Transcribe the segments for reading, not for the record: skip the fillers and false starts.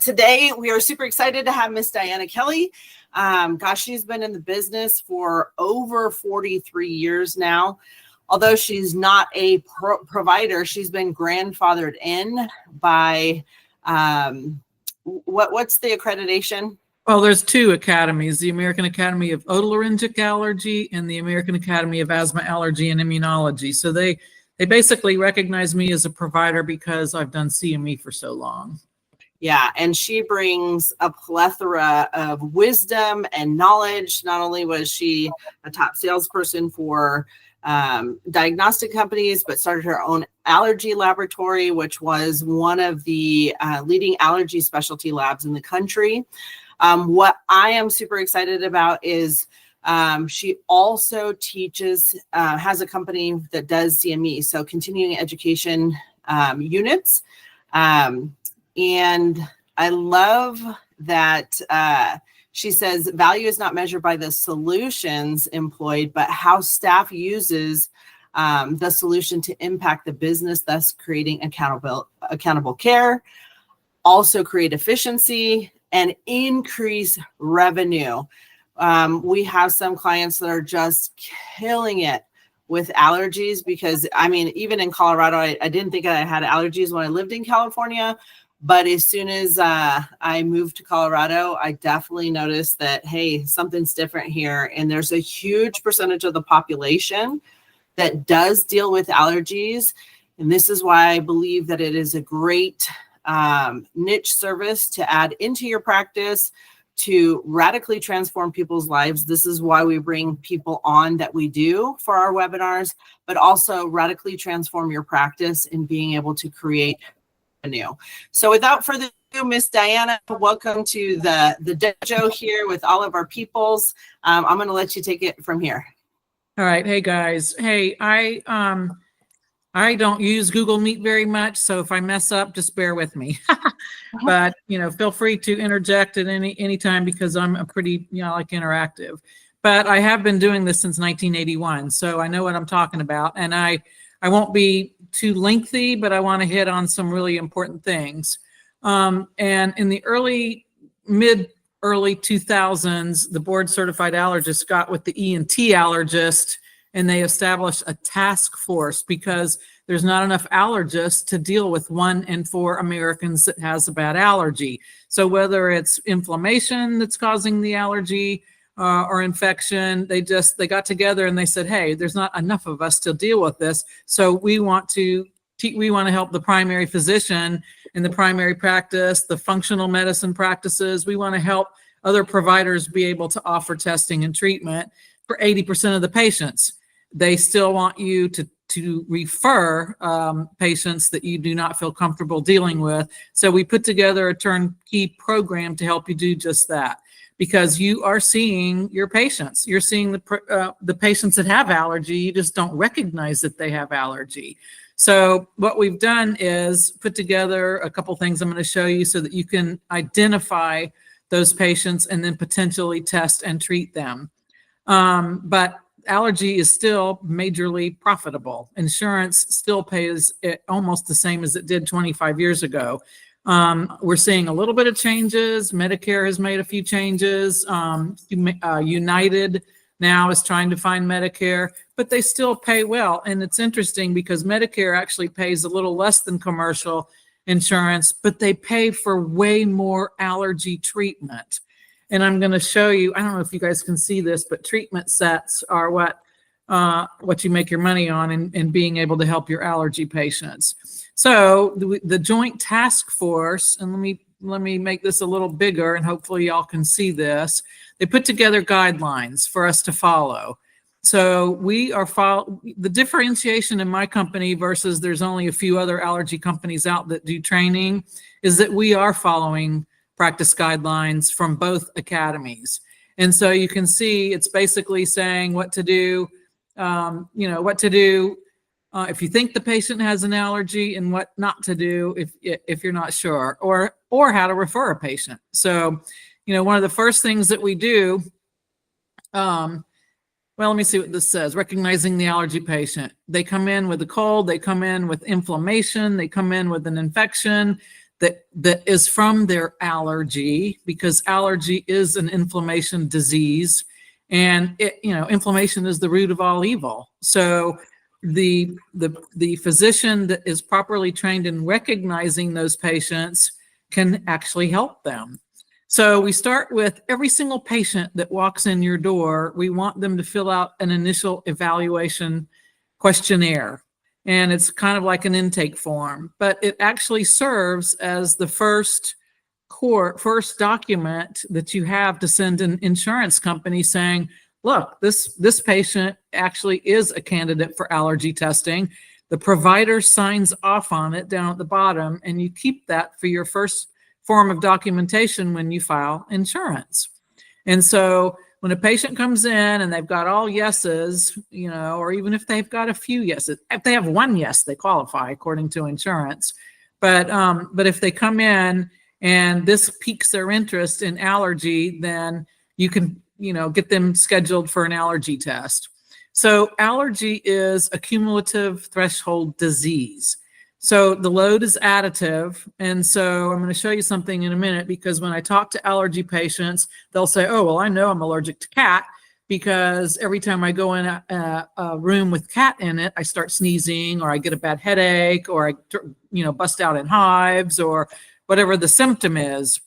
Today, we are super excited to have Miss Diana Kelly. Gosh, she's been in the business for over 43 years now. Although she's not a provider, she's been grandfathered in by, what's the accreditation? Well, there's two academies, the American Academy of Otolaryngologic Allergy and the American Academy of Asthma, Allergy, and Immunology. So they basically recognize me as a provider because I've done CME for so long. Yeah, and she brings a plethora of wisdom and knowledge. Not only was she a top salesperson for diagnostic companies, but started her own allergy laboratory, which was one of the leading allergy specialty labs in the country. What I am super excited about is she also teaches, has a company that does CME, so continuing education units. And I love that she says value is not measured by the solutions employed, but how staff uses the solution to impact the business, thus creating accountable care, also create efficiency and increase revenue. We have some clients that are just killing it with allergies because, I mean, even in Colorado, I didn't think I had allergies when I lived in California. But as soon as I moved to Colorado, I definitely noticed that, hey, something's different here. And there's a huge percentage of the population that does deal with allergies. And this is why I believe that it is a great niche service to add into your practice to radically transform people's lives. This is why we bring people on that we do for our webinars, but also radically transform your practice in being able to create revenue. So without further ado, Miss Diana, welcome to the dojo here with all of our peoples. I'm going to let you take it from here. All right. Hey guys. Hey, I don't use Google Meet very much, so if I mess up, just bear with me. But feel free to interject at any time because I'm a pretty like interactive. But I have been doing this since 1981, so I know what I'm talking about, and I won't be too lengthy, but I want to hit on some really important things. And in the mid-early 2000s, the board certified allergist got with the ENT allergist, and they established a task force because there's not enough allergists to deal with 1 in 4 Americans that has a bad allergy. So whether it's inflammation that's causing the allergy, or infection, they got together and they said, hey, there's not enough of us to deal with this. So we want to help the primary physician in the primary practice, the functional medicine practices. We want to help other providers be able to offer testing and treatment for 80% of the patients. They still want you to refer patients that you do not feel comfortable dealing with. So we put together a turnkey program to help you do just that. Because you are seeing your patients. You're seeing the patients that have allergy. You just don't recognize that they have allergy. So what we've done is put together a couple things I'm going to show you so that you can identify those patients and then potentially test and treat them. But allergy is still majorly profitable. Insurance still pays it almost the same as it did 25 years ago. We're seeing a little bit of changes. Medicare has made a few changes. United now is trying to find Medicare, but they still pay well. And it's interesting because Medicare actually pays a little less than commercial insurance, but they pay for way more allergy treatment. And I'm going to show you, I don't know if you guys can see this, but treatment sets are what you make your money on in being able to help your allergy patients. So the joint task force, and let me make this a little bigger and hopefully y'all can see this. They put together guidelines for us to follow. So we are the differentiation in my company versus there's only a few other allergy companies out that do training is that we are following practice guidelines from both academies. And so you can see it's basically saying what to do, what to do if you think the patient has an allergy and what not to do if you're not sure, or how to refer a patient. So, one of the first things that we do, well, let me see what this says. Recognizing the allergy patient. They come in with a cold, they come in with inflammation, they come in with an infection, that is from their allergy, because allergy is an inflammation disease, and inflammation is the root of all evil. So the physician that is properly trained in recognizing those patients can actually help them. So we start with every single patient that walks in your door. We want them to fill out an initial evaluation questionnaire. And it's kind of like an intake form, but it actually serves as the first document that you have to send an insurance company saying, look, this patient actually is a candidate for allergy testing. The provider signs off on it down at the bottom, and you keep that for your first form of documentation when you file insurance. And so when a patient comes in and they've got all yeses, or even if they've got a few yeses, if they have one yes, they qualify according to insurance. But if they come in and this piques their interest in allergy, then you can, get them scheduled for an allergy test. So allergy is a cumulative threshold disease. So the load is additive. And so I'm going to show you something in a minute, because when I talk to allergy patients, they'll say, oh, well, I know I'm allergic to cat because every time I go in a room with cat in it, I start sneezing, or I get a bad headache, or I, bust out in hives, or whatever the symptom is.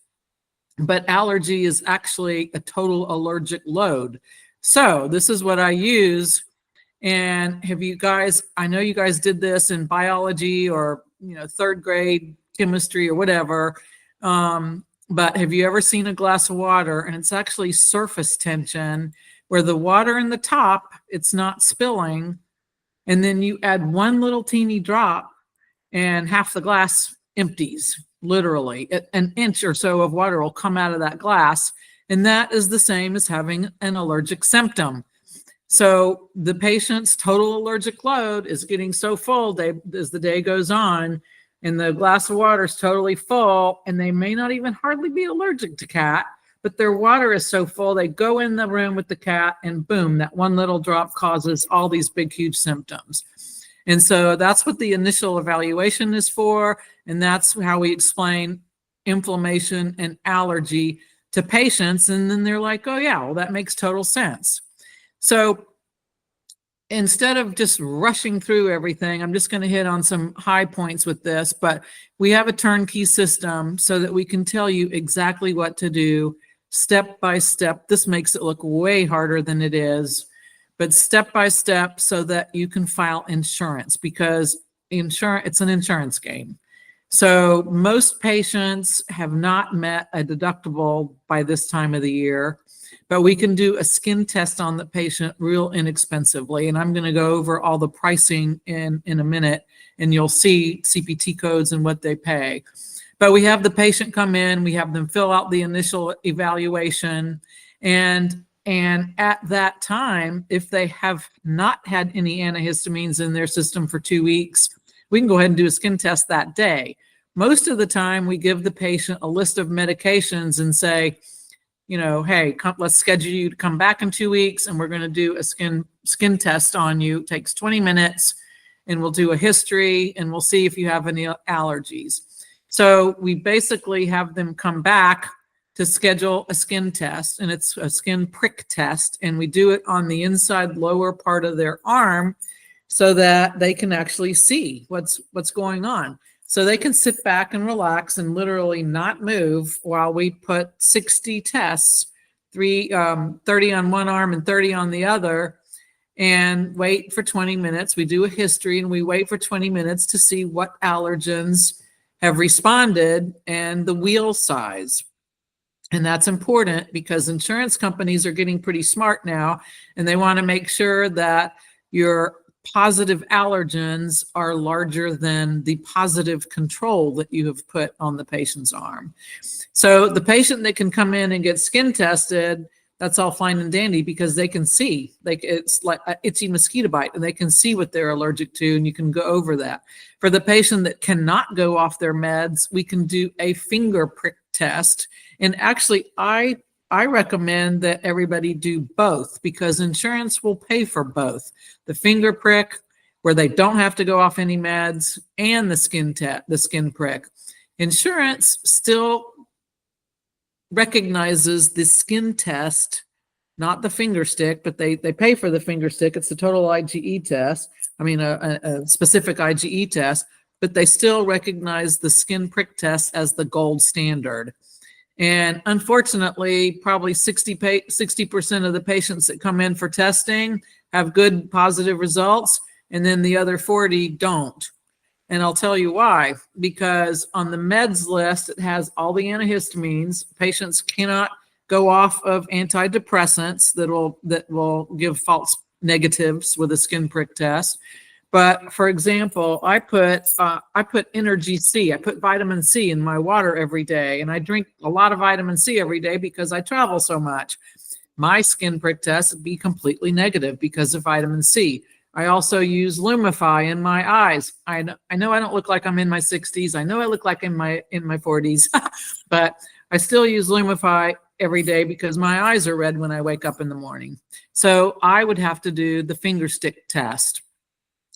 But allergy is actually a total allergic load. So this is what I use. And I know you guys did this in biology or, third grade chemistry or whatever. But have you ever seen a glass of water and it's actually surface tension, where the water in the top, it's not spilling. And then you add one little teeny drop and half the glass empties, literally. An inch or so of water will come out of that glass. And that is the same as having an allergic symptom. So the patient's total allergic load is getting so full as the day goes on, and the glass of water is totally full, and they may not even hardly be allergic to cat, but their water is so full, they go in the room with the cat, and boom, that one little drop causes all these big, huge symptoms. And so that's what the initial evaluation is for, and that's how we explain inflammation and allergy to patients, and then they're like, oh yeah, well, that makes total sense. So instead of just rushing through everything, I'm just going to hit on some high points with this, but we have a turnkey system so that we can tell you exactly what to do step by step. This makes it look way harder than it is, but step by step, so that you can file insurance, because it's an insurance game. So most patients have not met a deductible by this time of the year, but we can do a skin test on the patient real inexpensively. And I'm going to go over all the pricing in a minute, and you'll see CPT codes and what they pay. But we have the patient come in, we have them fill out the initial evaluation, and at that time, if they have not had any antihistamines in their system for 2 weeks, we can go ahead and do a skin test that day. Most of the time, we give the patient a list of medications and say, hey, let's schedule you to come back in 2 weeks, and we're going to do a skin test on you. It takes 20 minutes, and we'll do a history, and we'll see if you have any allergies. So we basically have them come back to schedule a skin test, and it's a skin prick test, and we do it on the inside lower part of their arm so that they can actually see what's going on. So they can sit back and relax and literally not move while we put 60 tests, 30 on one arm and 30 on the other, and wait for 20 minutes. We do a history, and we wait for 20 minutes to see what allergens have responded and the wheal size. And that's important because insurance companies are getting pretty smart now, and they want to make sure that your positive allergens are larger than the positive control that you have put on the patient's arm. So the patient that can come in and get skin tested, that's all fine and dandy, because they can see, it's like an itchy mosquito bite, and they can see what they're allergic to, and you can go over that. For the patient that cannot go off their meds, we can do a finger prick test. And actually, I recommend that everybody do both, because insurance will pay for both. The finger prick, where they don't have to go off any meds, and the skin prick. Insurance still recognizes the skin test, not the finger stick, but they pay for the finger stick. It's the total IgE test. I mean, a specific IgE test, but they still recognize the skin prick test as the gold standard. And unfortunately, probably 60% of the patients that come in for testing have good positive results, and then the other 40 don't. And I'll tell you why. Because on the meds list, it has all the antihistamines. Patients cannot go off of antidepressants that will give false negatives with a skin prick test. But for example, I put Energy C. I put vitamin C in my water every day, and I drink a lot of vitamin C every day because I travel so much. My skin prick test would be completely negative because of vitamin C. I also use Lumify in my eyes. I know I don't look like I'm in my 60s. I know I look like in my 40s, but I still use Lumify every day because my eyes are red when I wake up in the morning. So I would have to do the finger stick test.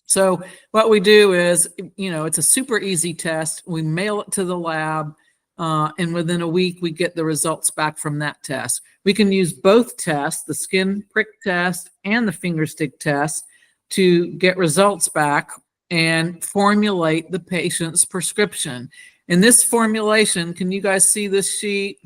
So what we do is, it's a super easy test. We mail it to the lab, and within a week, we get the results back from that test. We can use both tests, the skin prick test and the finger stick test, to get results back and formulate the patient's prescription. In this formulation, can you guys see this sheet?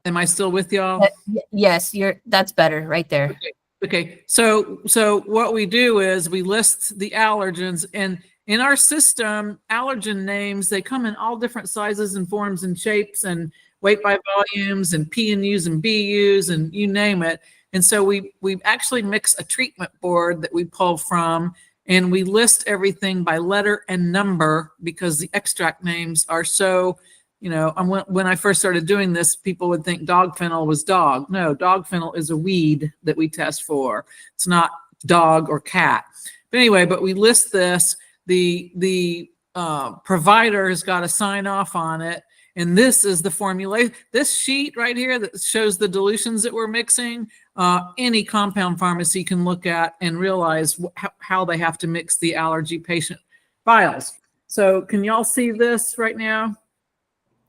Am I still with y'all? Yes, that's better right there. Okay. So what we do is we list the allergens, and in our system, allergen names, they come in all different sizes and forms and shapes and weight by volumes and PNUs and BUs and you name it. And so we actually mix a treatment board that we pull from, and we list everything by letter and number because the extract names are so, when I first started doing this, people would think dog fennel was dog. No, dog fennel is a weed that we test for. It's not dog or cat. But anyway, we list this. The provider has got to sign off on it. And this is the formulation. This sheet right here that shows the dilutions that we're mixing, any compound pharmacy can look at and realize how they have to mix the allergy patient vials. So can y'all see this right now?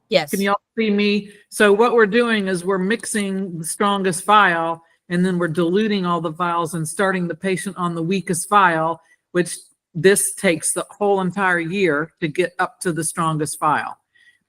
Yes. Can y'all see me? So what we're doing is we're mixing the strongest vial, and then we're diluting all the vials and starting the patient on the weakest vial, which this takes the whole entire year to get up to the strongest vial.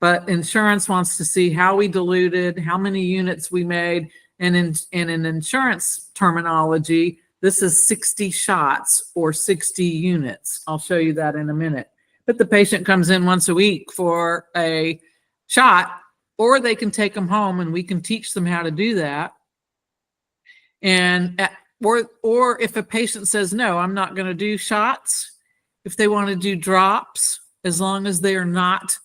But insurance wants to see how we diluted, how many units we made. And in insurance terminology, this is 60 shots or 60 units. I'll show you that in a minute. But the patient comes in once a week for a shot, or they can take them home and we can teach them how to do that. And or if a patient says, no, I'm not going to do shots, if they want to do drops, as long as they are not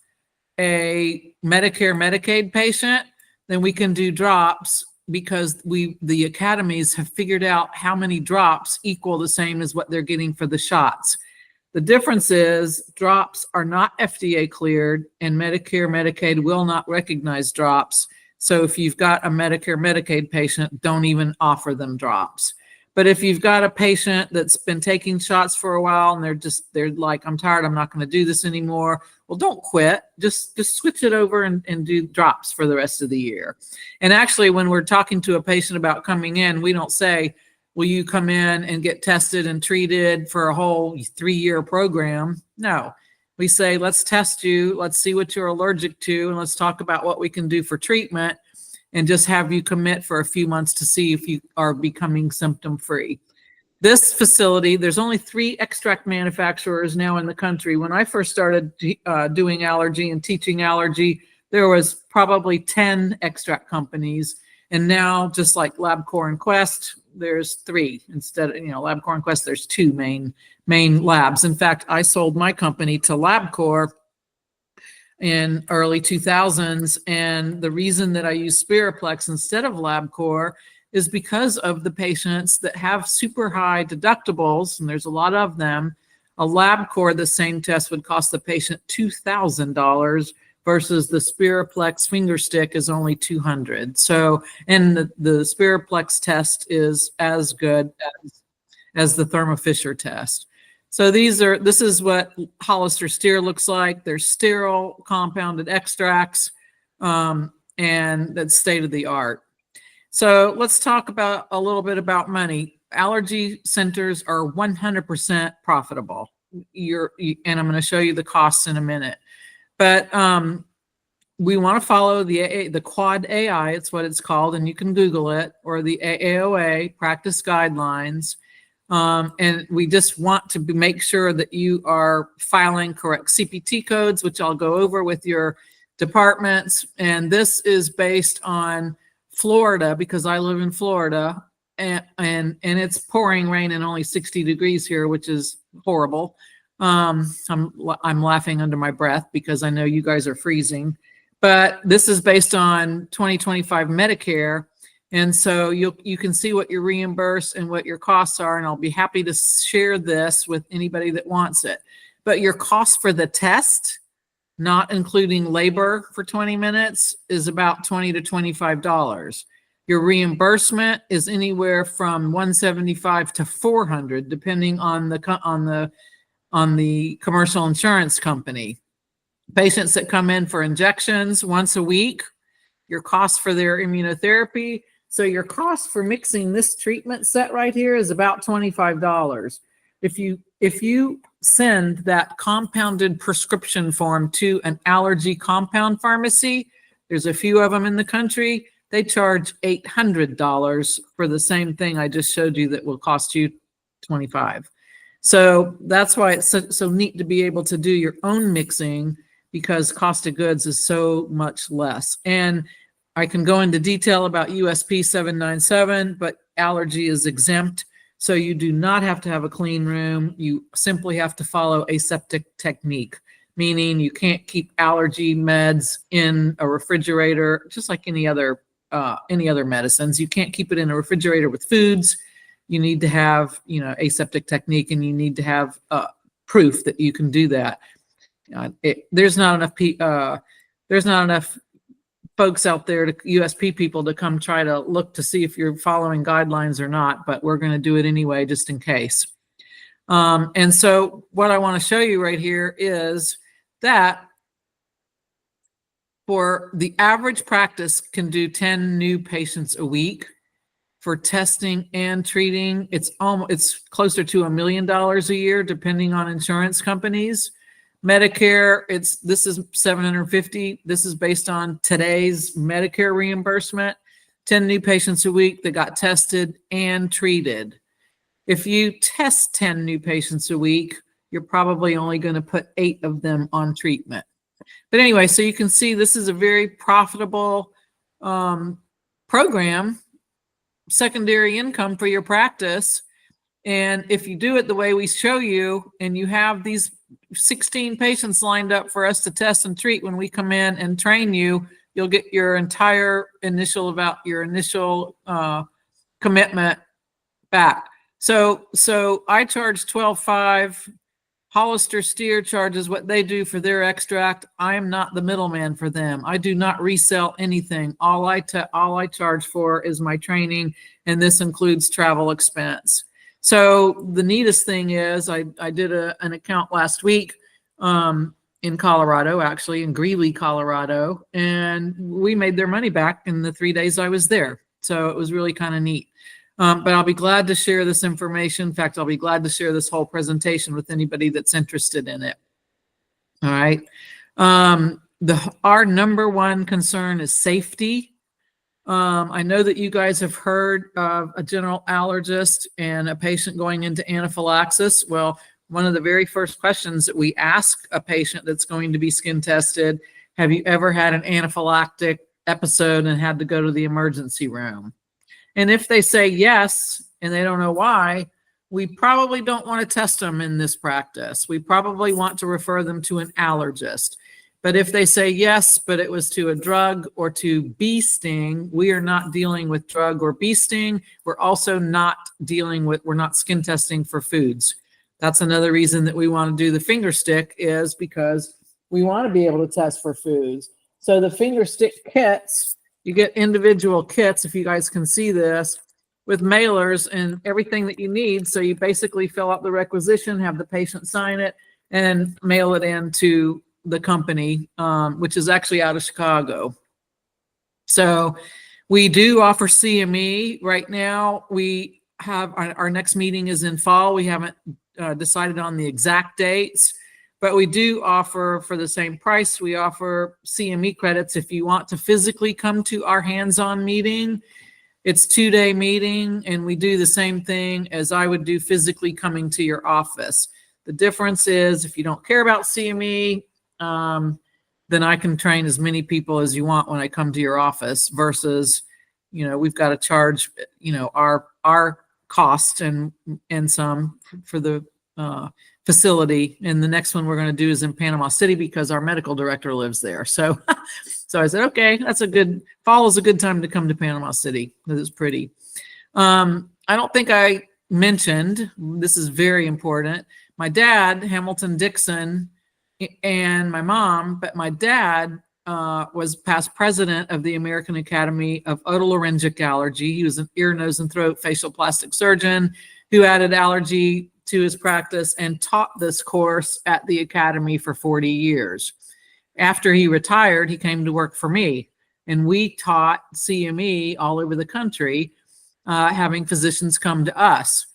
a Medicare, Medicaid patient, then we can do drops because the academies have figured out how many drops equal the same as what they're getting for the shots. The difference is drops are not FDA cleared, and Medicare, Medicaid will not recognize drops. So if you've got a Medicare, Medicaid patient, don't even offer them drops. But if you've got a patient that's been taking shots for a while and they're like, I'm tired, I'm not going to do this anymore. Well, don't quit. Just switch it over and do drops for the rest of the year. And actually, when we're talking to a patient about coming in, we don't say, will you come in and get tested and treated for a whole 3-year program? No, we say, let's test you. Let's see what you're allergic to. And let's talk about what we can do for treatment, and just have you commit for a few months to see if you are becoming symptom free. This facility, there's only 3 extract manufacturers now in the country. When I first started doing allergy and teaching allergy, there was probably 10 extract companies. And now, just like LabCorp and Quest, there's 3 instead of, LabCorp and Quest, there's 2 main labs. In fact, I sold my company to LabCorp in early 2000s. And the reason that I use Spiriplex instead of LabCorp is because of the patients that have super high deductibles, and there's a lot of them. A LabCorp, the same test would cost the patient $2,000 versus the Spiriplex finger stick is only $200. So, and the Spiriplex test is as good as the Thermo Fisher test. So this is what Hollister Steer looks like. They're sterile compounded extracts, and that's state of the art. So let's talk about a little bit about money. Allergy centers are 100% profitable. And I'm going to show you the costs in a minute. But we want to follow the Quad AI, it's what it's called, and you can Google it, or the AAOA practice guidelines. And we just want to make sure that you are filing correct CPT codes, which I'll go over with your departments. And this is based on Florida, because I live in Florida, and it's pouring rain and only 60 degrees here, which is horrible. I'm laughing under my breath because I know you guys are freezing. But this is based on 2025 Medicare. And so you can see what your reimburse and what your costs are, and I'll be happy to share this with anybody that wants it. But your cost for the test, not including labor for 20 minutes, is about $20 to $25. Your reimbursement is anywhere from $175 to $400, depending on the commercial insurance company. Patients that come in for injections once a week, your cost for their immunotherapy. So your cost for mixing this treatment set right here is about $25. If you send that compounded prescription form to an allergy compound pharmacy, there's a few of them in the country, they charge $800 for the same thing I just showed you that will cost you $25. So that's why it's so neat to be able to do your own mixing, because cost of goods is so much less. And I can go into detail about USP 797, but allergy is exempt. So you do not have to have a clean room. You simply have to follow aseptic technique, meaning you can't keep allergy meds in a refrigerator, just like any other medicines. You can't keep it in a refrigerator with foods. You need to have, aseptic technique, and you need to have proof that you can do that. There's not enough folks out there, USP people, to come try to look to see if you're following guidelines or not, but we're going to do it anyway, just in case. And so what I want to show you right here is that for the average practice can do 10 new patients a week. For testing and treating, it's closer to $1 million a year, depending on insurance companies. Medicare, this is $750. This is based on today's Medicare reimbursement. 10 new patients a week that got tested and treated. If you test 10 new patients a week, you're probably only going to put 8 of them on treatment. But anyway, so you can see this is a very profitable program, secondary income for your practice. And if you do it the way we show you, and you have these 16 patients lined up for us to test and treat when we come in and train you, you'll get your entire initial commitment back. So I charge $12.5. Hollister Steer charges what they do for their extract. I am not the middleman for them. I do not resell anything. All I charge for is my training, and this includes travel expense. So the neatest thing is I did an account last week in Colorado, actually in Greeley, Colorado, and we made their money back in the 3 days I was there. So it was really kind of neat. But I'll be glad to share this information. In fact, I'll be glad to share this whole presentation with anybody that's interested in it. All right. Our number one concern is safety. I know that you guys have heard of a general allergist and a patient going into anaphylaxis. Well, one of the very first questions that we ask a patient that's going to be skin tested, have you ever had an anaphylactic episode and had to go to the emergency room? And if they say yes, and they don't know why, we probably don't want to test them in this practice. We probably want to refer them to an allergist. But if they say yes, but it was to a drug or to bee sting, we are not dealing with drug or bee sting. We're also not we're not skin testing for foods. That's another reason that we want to do the finger stick, is because we want to be able to test for foods. So the finger stick kits, you get individual kits, if you guys can see this, with mailers and everything that you need. So you basically fill out the requisition, have the patient sign it, and mail it in to the company, which is actually out of Chicago. So we do offer CME right now. We have our next meeting is in fall. We haven't decided on the exact dates, but we do offer, for the same price, we offer CME credits if you want to physically come to our hands-on meeting. It's 2-day meeting, and we do the same thing as I would do physically coming to your office. The difference is if you don't care about CME, then I can train as many people as you want when I come to your office versus, we've got to charge, our cost and some for the facility. And the next one we're going to do is in Panama City because our medical director lives there. So, so I said, okay, fall is a good time to come to Panama City because it's pretty. I don't think I mentioned, this is very important. My dad, Hamilton Dixon, and my mom, but my dad was past president of the American Academy of Otolaryngologic Allergy. He was an ear, nose, and throat facial plastic surgeon who added allergy to his practice and taught this course at the academy for 40 years. After he retired, he came to work for me, and we taught CME all over the country, having physicians come to us.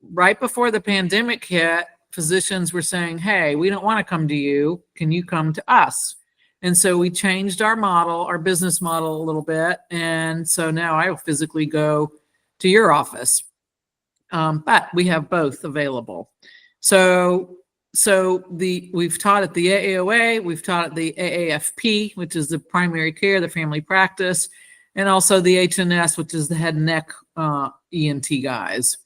Right before the pandemic hit, physicians were saying, hey, we don't want to come to you. Can you come to us? And so we changed our model, our business model a little bit. And so now I will physically go to your office. But we have both available. So we've taught at the AAOA, we've taught at the AAFP, which is the primary care, the family practice, and also the HNS, which is the head and neck ENT guys.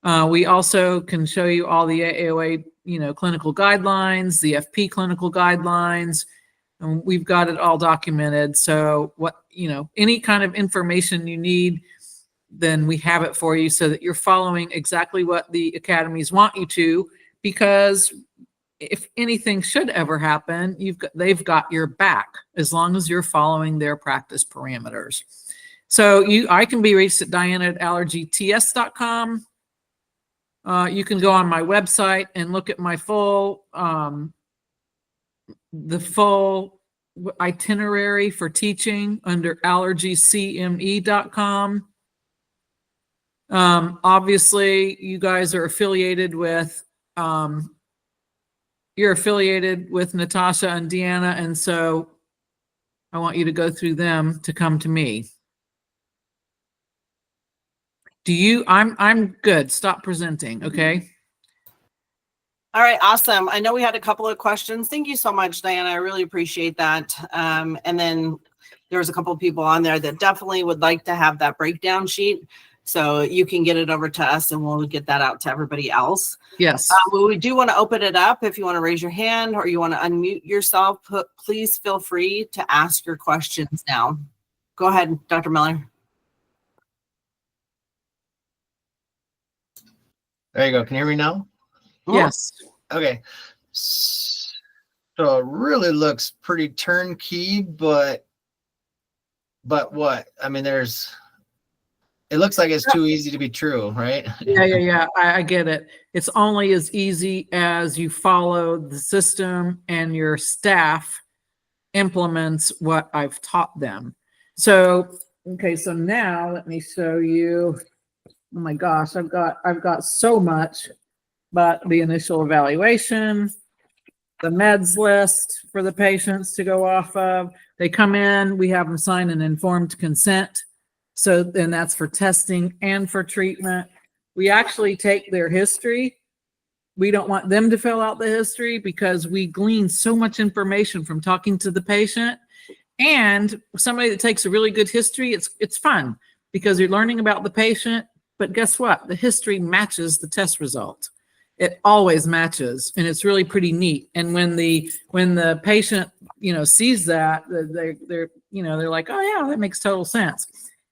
We also can show you all the AAOA, clinical guidelines, the FP clinical guidelines, and we've got it all documented. So any kind of information you need, then we have it for you so that you're following exactly what the academies want you to, because if anything should ever happen, they've got your back as long as you're following their practice parameters. So I can be reached at diana@allergyts.com. You can go on my website and look at my the full itinerary for teaching under allergycme.com. Obviously, you guys are affiliated with Natasha and Deanna, and so I want you to go through them to come to me. I'm good. Stop presenting, okay? All right, awesome. I know we had a couple of questions. Thank you so much, Diana. I really appreciate that. And then there was a couple of people on there that definitely would like to have that breakdown sheet. So you can get it over to us and we'll get that out to everybody else. Yes. We do want to open it up. If you want to raise your hand or you want to unmute yourself, please feel free to ask your questions now. Go ahead, Dr. Miller. There you go. Can you hear me now? Yes. Okay. So it really looks pretty turnkey, but what? I mean, it looks like it's too easy to be true, right? Yeah. I get it. It's only as easy as you follow the system and your staff implements what I've taught them. So, okay, so now let me show you. Oh my gosh, I've got so much, but the initial evaluation, the meds list for the patients to go off of. They come in, we have them sign an informed consent. So then that's for testing and for treatment. We actually take their history. We don't want them to fill out the history because we glean so much information from talking to the patient. And somebody that takes a really good history, it's fun because you're learning about the patient. But guess what? The history matches the test result. It always matches, and it's really pretty neat. And when the patient sees that, they're like, oh yeah, that makes total sense.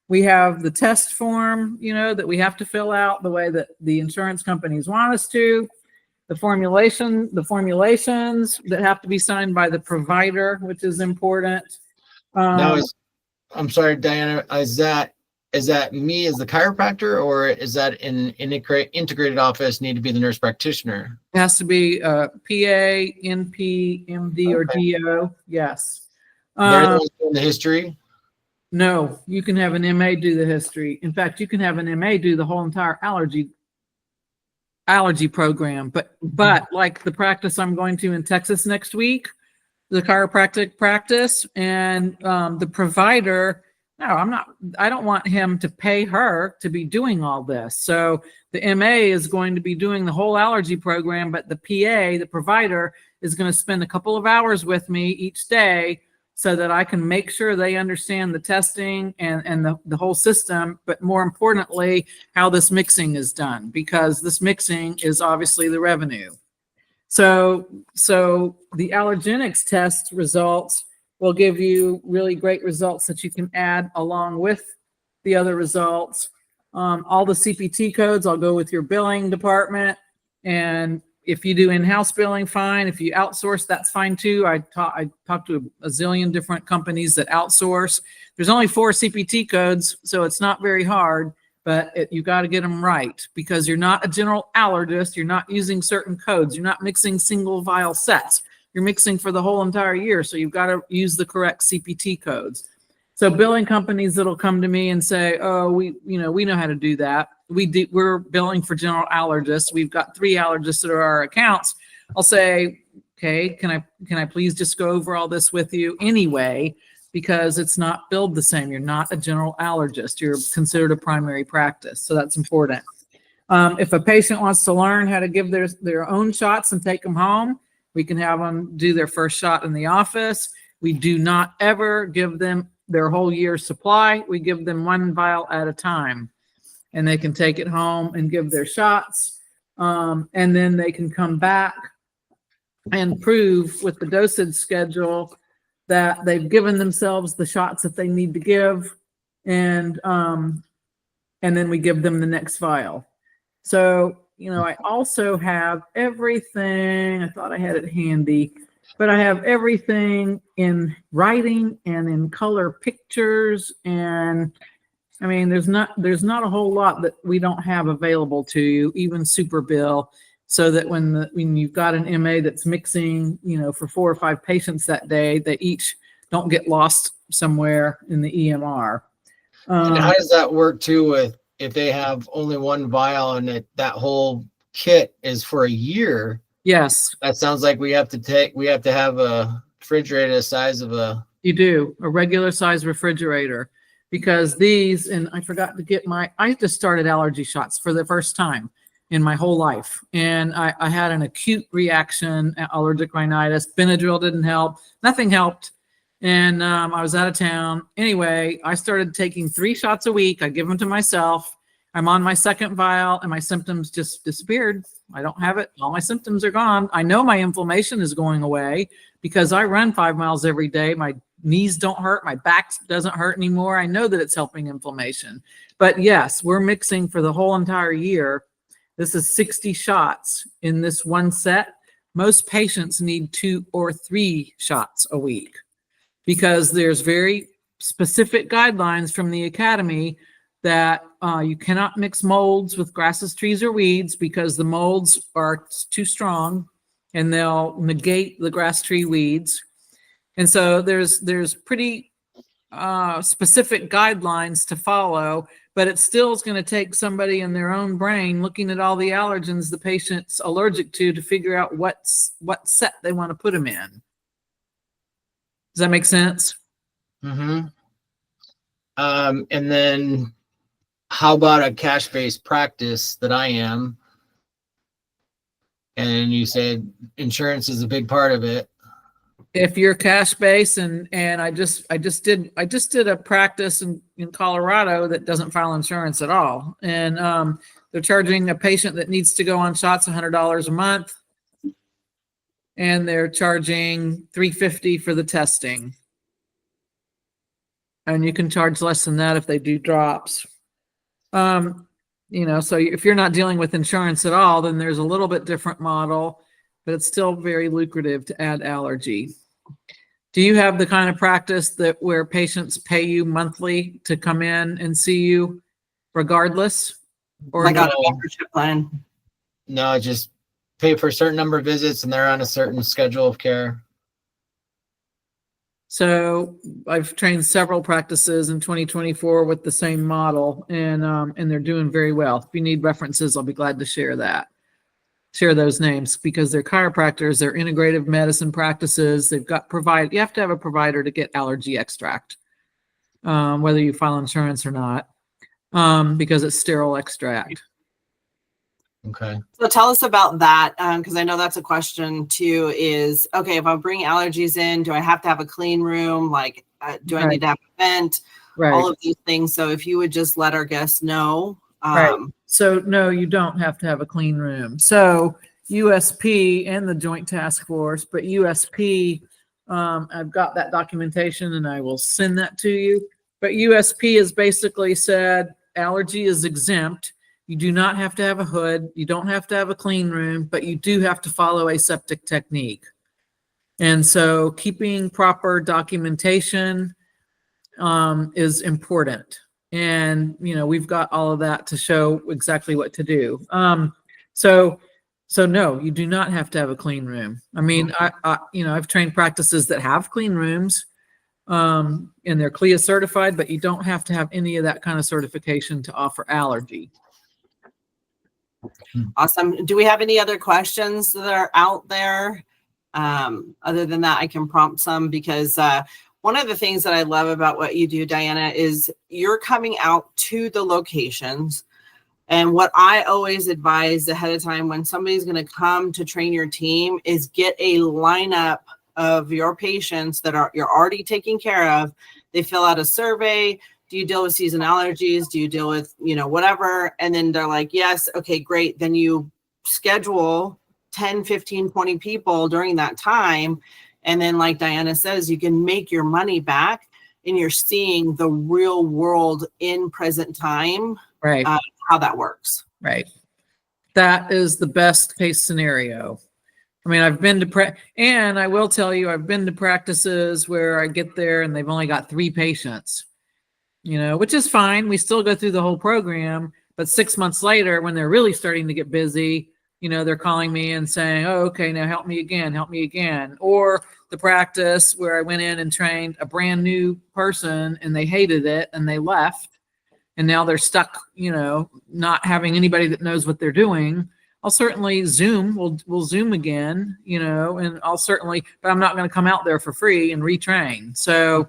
We have the test form, that we have to fill out the way that the insurance companies want us to. The formulations that have to be signed by the provider, which is important. Now, I'm sorry, Diana, is that is that me as the chiropractor, or is that an integrated office need to be the nurse practitioner? It has to be PA, NP, MD, or Okay. DO. Yes. They're the ones doing the history. No, you can have an MA do the history. In fact, you can have an MA do the whole entire allergy program. But like the practice I'm going to in Texas next week, the chiropractic practice, and the provider, no, I don't want him to pay her to be doing all this. So the MA is going to be doing the whole allergy program, but the PA, the provider, is going to spend a couple of hours with me each day so that I can make sure they understand the testing and the whole system, but more importantly, how this mixing is done, because this mixing is obviously the revenue. So the allergenics test results will give you really great results that you can add along with the other results. All the CPT codes, I'll go with your billing department. And if you do in-house billing, fine. If you outsource, that's fine too. I talked to a zillion different companies that outsource. There's only 4 CPT codes, so it's not very hard, but you got to get them right, because you're not a general allergist. You're not using certain codes. You're not mixing single vial sets. You're mixing for the whole entire year. So you've got to use the correct CPT codes. So billing companies that'll come to me and say, oh, we know how to do that. We're billing for general allergists. We've got 3 allergists that are our accounts. I'll say, okay, can I please just go over all this with you anyway? Because it's not billed the same. You're not a general allergist. You're considered a primary practice. So that's important. If a patient wants to learn how to give their own shots and take them home, we can have them do their first shot in the office. We do not ever give them their whole year's supply. We give them 1 vial at a time, and they can take it home and give their shots. And then they can come back and prove with the dosage schedule that they've given themselves the shots that they need to give. And then we give them the next vial. So, I also have everything. I thought I had it handy, but I have everything in writing and in color pictures. And I mean, there's not a whole lot that we don't have available to you, even super bill, so that when you've got an MA that's mixing, for 4 or 5 patients that day, they each don't get lost somewhere in the EMR. And how does that work too with if they have only 1 vial and that whole kit is for a year? Yes. That sounds like we have to have a refrigerator the size of a regular size refrigerator, because these, and I forgot to get I just started allergy shots for the first time in my whole life. And I had an acute reaction, allergic rhinitis. Benadryl didn't help. Nothing helped. And I was out of town. Anyway, I started taking 3 shots a week. I give them to myself. I'm on my 2nd vial and my symptoms just disappeared. I don't have it. All my symptoms are gone. I know my inflammation is going away because I run 5 miles every day. My knees don't hurt. My back doesn't hurt anymore. I know that it's helping inflammation. But yes, we're mixing for the whole entire year. This is 60 shots in this one set. Most patients need 2 or 3 shots a week, because there's very specific guidelines from the academy that you cannot mix molds with grasses, trees, or weeds, because the molds are too strong and they'll negate the grass, tree, weeds. And so there's pretty specific guidelines to follow, but it still is going to take somebody in their own brain looking at all the allergens the patient's allergic to figure out what set they want to put them in. Does that make sense? Mm-hmm. And then how about a cash-based practice that I am? And you said insurance is a big part of it. If you're cash based, and I just did a practice in Colorado that doesn't file insurance at all, and they're charging a patient that needs to go on shots $100 a month, and they're charging $350 for the testing, and you can charge less than that if they do drops. So if you're not dealing with insurance at all, then there's a little bit different model, but it's still very lucrative to add allergy. Do you have the kind of practice that where patients pay you monthly to come in and see you regardless? Or Like on no. a membership plan. No, just pay for a certain number of visits and they're on a certain schedule of care. So I've trained several practices in 2024 with the same model, and they're doing very well. If you need references, I'll be glad to share those names, because they're chiropractors, they're integrative medicine practices. They've got you have to have a provider to get allergy extract, whether you file insurance or not, because it's sterile extract. Okay. So tell us about that, because I know that's a question too, is, okay, if I bring allergies in, do I have to have a clean room? Like, do I need to have a vent? Right. All of these things. So if you would just let our guests know. Right. So no, you don't have to have a clean room. So USP and the Joint Task Force, but USP, I've got that documentation and I will send that to you. But USP has basically said allergy is exempt. You do not have to have a hood. You don't have to have a clean room, but you do have to follow aseptic technique. And so keeping proper documentation is important. And, we've got all of that to show exactly what to do. So no, you do not have to have a clean room. I mean, I've trained practices that have clean rooms, and they're CLIA certified, but you don't have to have any of that kind of certification to offer allergy. Awesome. Do we have any other questions that are out there? Other than that, I can prompt some, because one of the things that I love about what you do, Diana, is you're coming out to the locations. And what I always advise ahead of time when somebody's going to come to train your team is get a lineup of your patients that you're already taking care of. They fill out a survey. Do you deal with season allergies? Do you deal with, whatever? And then they're like, yes. Okay, great. Then you schedule 10, 15, 20 people during that time. And then, like Diana says, you can make your money back, and you're seeing the real world in present time, right? How that works. Right. That is the best case scenario. I mean, I've been to and I will tell you, I've been to practices where I get there and they've only got 3 patients, which is fine. We still go through the whole program, but 6 months later, when they're really starting to get busy, they're calling me and saying, oh, okay, now help me again. Or the practice where I went in and trained a brand new person and they hated it and they left. And now they're stuck, not having anybody that knows what they're doing. I'll certainly Zoom. We'll Zoom again, and but I'm not going to come out there for free and retrain. So,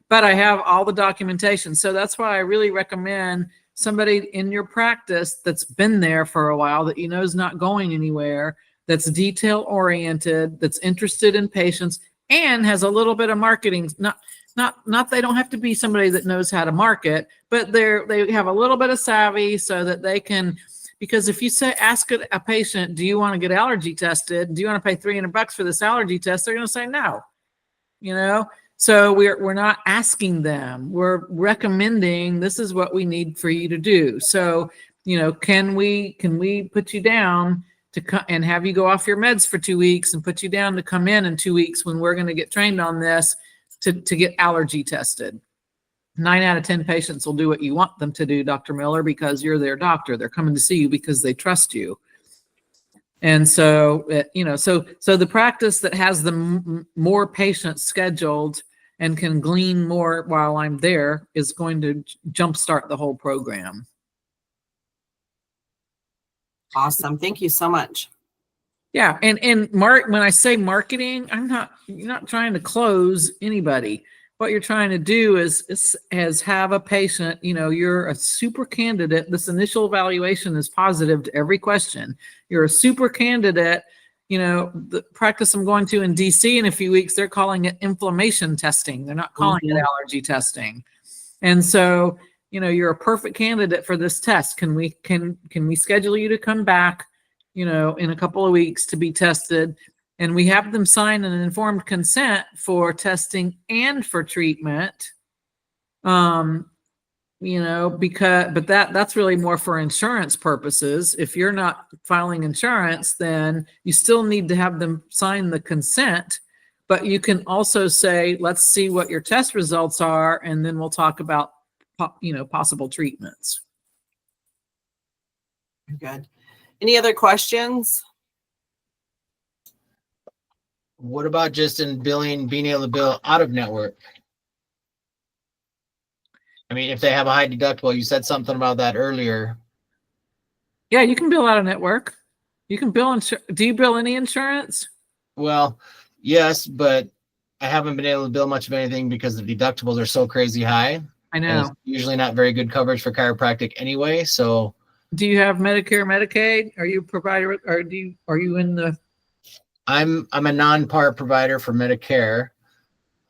but I have all the documentation. So that's why I really recommend somebody in your practice that's been there for a while, that is not going anywhere, that's detail oriented, that's interested in patients, and has a little bit of marketing. Not they don't have to be somebody that knows how to market, but they have a little bit of savvy so that they can, because if you ask a patient, do you want to get allergy tested? Do you want to pay $300 for this allergy test? They're going to say no, So we're not asking them, we're recommending, this is what we need for you to do. So, can we put you down and have you go off your meds for 2 weeks and put you down to come in 2 weeks when we're going to get trained on this to get allergy tested. 9 out of 10 patients will do what you want them to do, Dr. Miller, because you're their doctor. They're coming to see you because they trust you. And so, so the practice that has the more patients scheduled and can glean more while I'm there is going to jumpstart the whole program. Awesome. Thank you so much. Yeah. And when I say marketing, you're not trying to close anybody. What you're trying to do is have a patient, you're a super candidate. This initial evaluation is positive to every question. You're a super candidate. The practice I'm going to in DC in a few weeks, they're calling it inflammation testing. They're not calling it allergy testing. And so, you're a perfect candidate for this test. Can we schedule you to come back, in a couple of weeks to be tested? And we have them sign an informed consent for testing and for treatment. But that's really more for insurance purposes. If you're not filing insurance, then you still need to have them sign the consent but you can also say, let's see what your test results are, and then we'll talk about, possible treatments. Good. Any other questions? What about just in billing, being able to bill out of network? I mean, if they have a high deductible, you said something about that earlier. Yeah, you can bill out of network. You can bill do you bill any insurance? Well, yes, but I haven't been able to bill much of anything because the deductibles are so crazy high. I And know. it's usually not very good coverage for chiropractic anyway. So Do you have Medicare, Medicaid? Are you a provider, or are you in the? I'm a non-par provider for Medicare.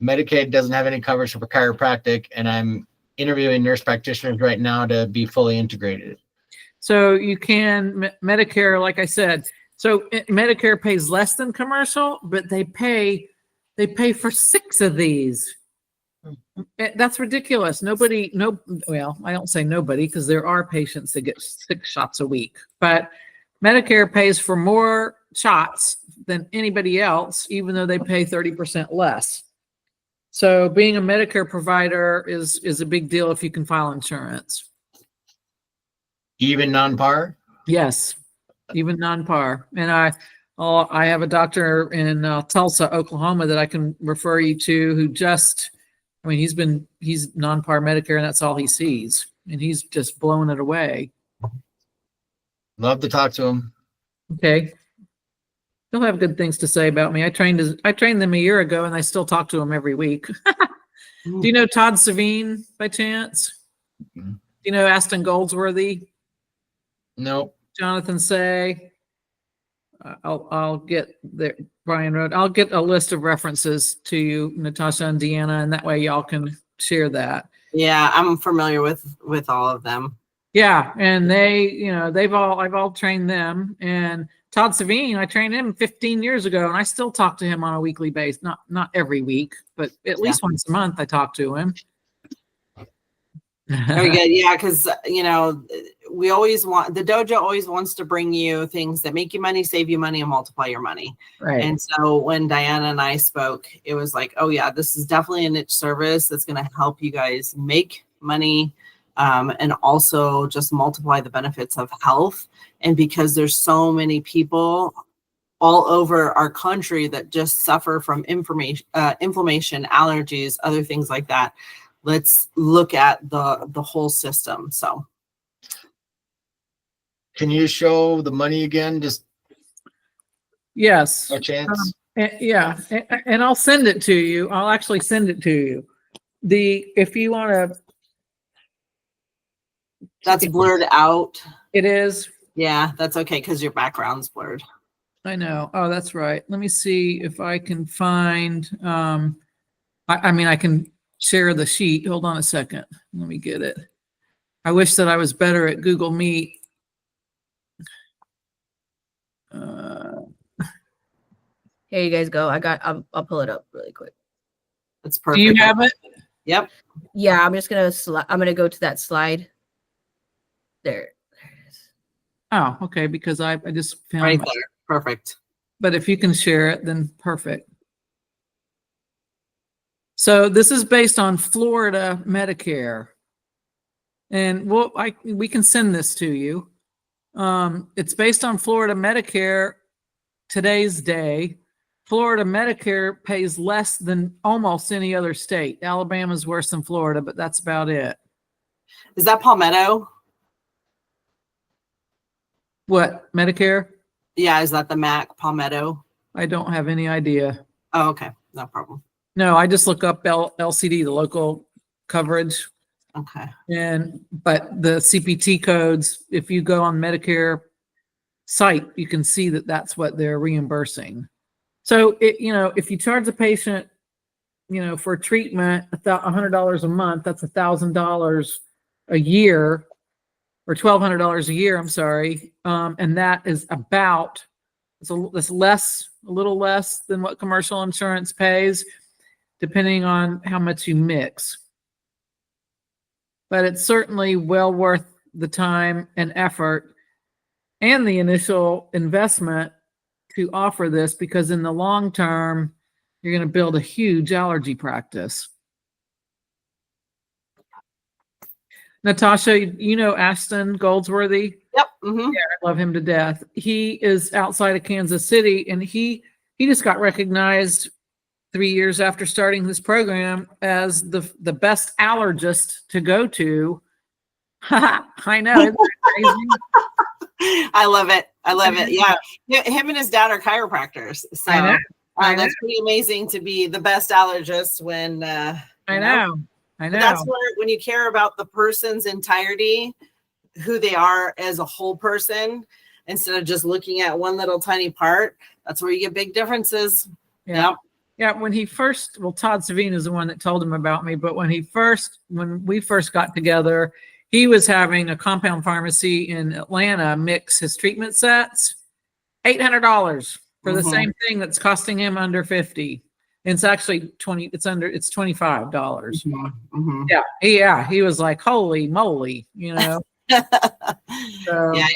Medicaid doesn't have any coverage for chiropractic, and I'm interviewing nurse practitioners right now to be fully integrated. So you can Medicare, like I said. So Medicare pays less than commercial, but they pay for 6 of these. That's ridiculous. Well, I don't say nobody, because there are patients that get 6 shots a week, but Medicare pays for more shots than anybody else, even though they pay 30% less. So being a Medicare provider is a big deal if you can file insurance. Even non-par? Yes, even non-par. And I have a doctor in Tulsa, Oklahoma that I can refer you to, who he's non-par Medicare, and that's all he sees. And he's just blowing it away. Love to talk to him. Okay. He'll have good things to say about me. I trained them a year ago, and I still talk to him every week. Do you know Todd Savine by chance? Mm-hmm. Do you know Aston Goldsworthy? Nope. Jonathan Say. I'll get there. Brian Road. I'll get a list of references to you, Natasha and Deanna, and that way y'all can share that. Yeah, I'm familiar with all of them. Yeah, and I've all trained them. And Todd Savine, I trained him 15 years ago, and I still talk to him on a weekly basis. Not every week, but at least once a month I talk to him. Very good. Yeah, because we always the dojo always wants to bring you things that make you money, save you money, and multiply your money. Right. And so when Diana and I spoke, it was like, oh yeah, this is definitely a niche service that's going to help you guys make money, and also just multiply the benefits of health. And because there's so many people all over our country that just suffer from inflammation, allergies, other things like that. Let's look at the whole system. So can you show the money again? Just yes. a chance. Yeah. And I'll send it to you. I'll actually send it to you. If you want to. that's blurred out. It is. Yeah, that's okay, because your background's blurred. I know. Oh, that's right. Let me see if I can find, I can share the sheet. Hold on a second. Let me get it. I wish that I was better at Google Meet. Here you guys go. I'll pull it up really quick. That's perfect. Do you have it? Yep. Yeah, I'm gonna go to that slide. There it is. Oh, okay. Because I just found Right there. Perfect. But if you can share it, then perfect. So this is based on Florida Medicare. And we can send this to you. It's based on Florida Medicare today's day. Florida Medicare pays less than almost any other state. Alabama's worse than Florida, but that's about it. Is that Palmetto? What, Medicare? Yeah, is that the MAC Palmetto? I don't have any idea. Oh, okay. No problem. No, I just look up LCD, the local coverage. Okay. But the CPT codes, if you go on Medicare site, you can see that that's what they're reimbursing. So if you charge a patient, for treatment, $100 a month, that's $1,000 a year, or $1,200 a year. I'm sorry, and that is it's a little less than what commercial insurance pays, depending on how much you mix. But it's certainly well worth the time and effort and the initial investment to offer this, because in the long term, you're going to build a huge allergy practice. Natasha, you know Ashton Goldsworthy? Yep. Mm-hmm. Yeah, I love him to death. He is outside of Kansas City, and he just got recognized 3 years after starting this program as the best allergist to go to. I know. Isn't that crazy? I love it. I love it. Yeah. Him and his dad are chiropractors. So I know. that's pretty amazing to be the best allergist when I know. But that's where, when you care about the person's entirety, who they are as a whole person, instead of just looking at one little tiny part, that's where you get big differences. Yeah. Yep. Yeah. When he first, well, Todd Savine is the one that told him about me, but when we first got together, he was having a compound pharmacy in Atlanta mix his treatment sets, $800 for the same thing that's costing him under 50. And it's actually it's $25. Mm-hmm. Yeah. He was like, holy moly, you know? So, yeah.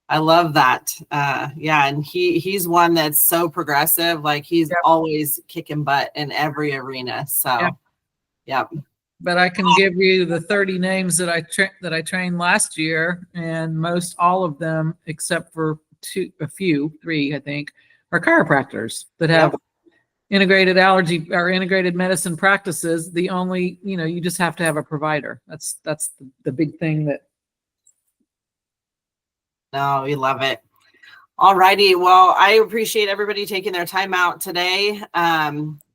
I love that. And he's one that's so progressive. Like he's always kicking butt in every arena. So, yep. But I can give you the 30 names that I trained last year, and most all of them, except for three, I think, are chiropractors that have integrated allergy or integrated medicine practices. The only, you just have to have a provider. That's the big thing that. No, we love it. All righty. Well, I appreciate everybody taking their time out today.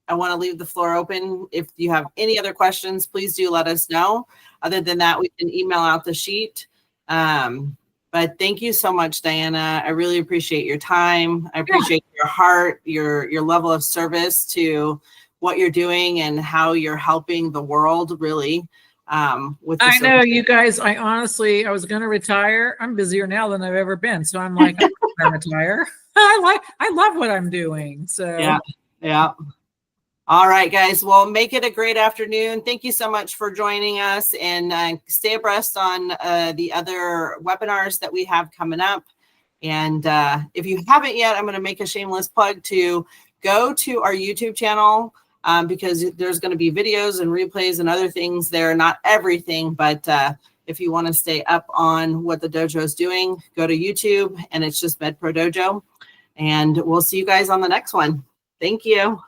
I want to leave the floor open. If you have any other questions, please do let us know. Other than that, we can email out the sheet. But thank you so much, Diana. I really appreciate your time. I appreciate your heart, your level of service to what you're doing and how you're helping the world, really. With I know, you guys, I was going to retire. I'm busier now than I've ever been. So I'm like, I'm going to retire. I love what I'm doing. So yeah. All right, guys. Well, make it a great afternoon. Thank you so much for joining us, and stay abreast on the other webinars that we have coming up. And if you haven't yet, I'm going to make a shameless plug to go to our YouTube channel because there's going to be videos and replays and other things there. Not everything, but if you want to stay up on what the dojo is doing, go to YouTube, and it's just Med Pro Dojo. And we'll see you guys on the next one. Thank you.